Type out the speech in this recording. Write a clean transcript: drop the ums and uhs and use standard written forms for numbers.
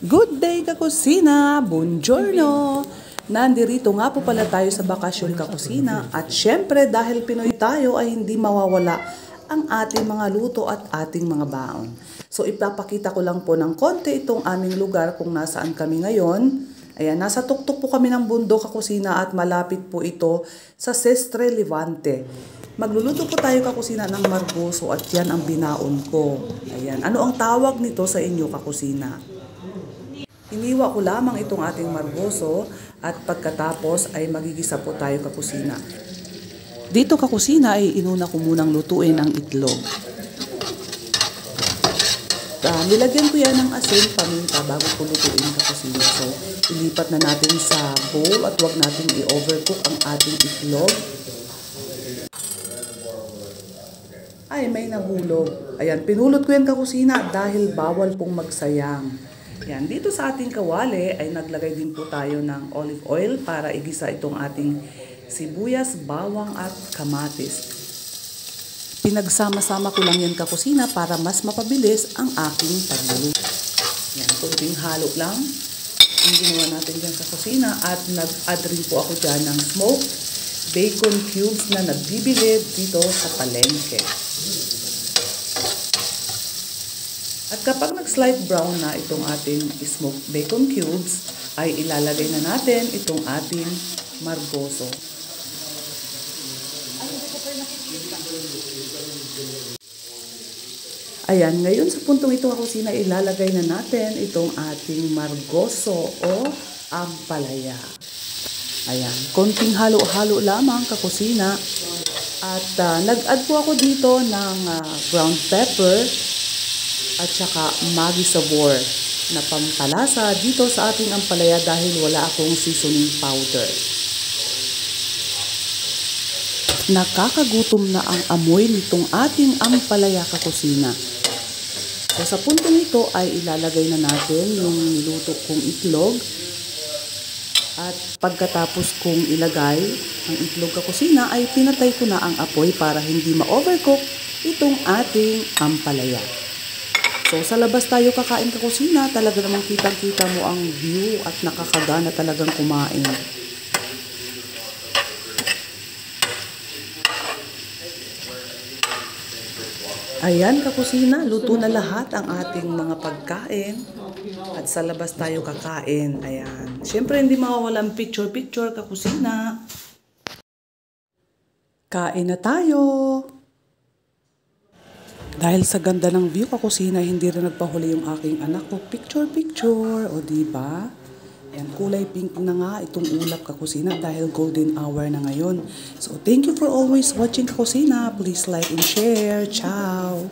Good day kakusina! Buongiorno! Nandirito nga po pala tayo sa bakasyon kakusina at syempre dahil Pinoy tayo ay hindi mawawala ang ating mga luto at ating mga baon. So ipapakita ko lang po ng konti itong aming lugar kung nasaan kami ngayon. Ayan, nasa tuktok po kami ng bundok kakusina at malapit po ito sa Sestre Levante. Magluluto po tayo kakusina ng margoso at yan ang binaon ko. Ayan, ano ang tawag nito sa inyo kakusina? Iniwa ko lamang itong ating margoso at pagkatapos ay magigisa po tayo kakusina. Dito kakusina ay inuna ko munang lutuin ang itlog. Nilagyan ko yan ng asin, paminta bago ko lutuin kakusina. So, ilipat na natin sa bowl at huwag natin i-overcook ang ating itlog. Ay, may nahulog. Ayan, pinulot ko yan kakusina dahil bawal pong magsayang. Yan, dito sa ating kawali ay naglagay din po tayo ng olive oil para igisa itong ating sibuyas, bawang at kamatis. Pinagsama-sama ko lang yan kakusina para mas mapabilis ang aking pagluluto. Yan, kunting halo lang ang ginawa natin dyan sa kusina at nag-add rin po ako dyan ng smoked bacon cubes na nabibili dito sa palengke. At kapag nag-slight brown na itong ating smoked bacon cubes, ay ilalagay na natin itong ating margoso. Ayan, ngayon sa puntong ito kakusina, ilalagay na natin itong ating margoso o ampalaya. Ayan, konting halo-halo lamang kakusina. At nag-add po ako dito ng ground pepper at saka Maggi Sabor na pampalasa dito sa ating ampalaya dahil wala akong seasoning powder. Nakakagutom na ang amoy nitong ating ampalaya kakusina. So sa puntong ito ay ilalagay na natin yung niluto kong itlog. At pagkatapos kong ilagay ang itlog kakusina ay pinatay ko na ang apoy para hindi ma-overcook itong ating ampalaya. So sa labas tayo kakain kakusina, talaga namang kitang-kita mo ang view at nakakagana talagang kumain. Ayan kakusina, luto na lahat ang ating mga pagkain at sa labas tayo kakain. Ayan. Siyempre hindi mawawalang picture-picture kakusina. Kain na tayo! Dahil sa ganda ng view kakusina, hindi rin nagpahuli yung aking anak ko. Picture-picture, o diba? Ayan, kulay pink na nga itong ulap kakusina dahil golden hour na ngayon. So, thank you for always watching kakusina. Please like and share. Ciao!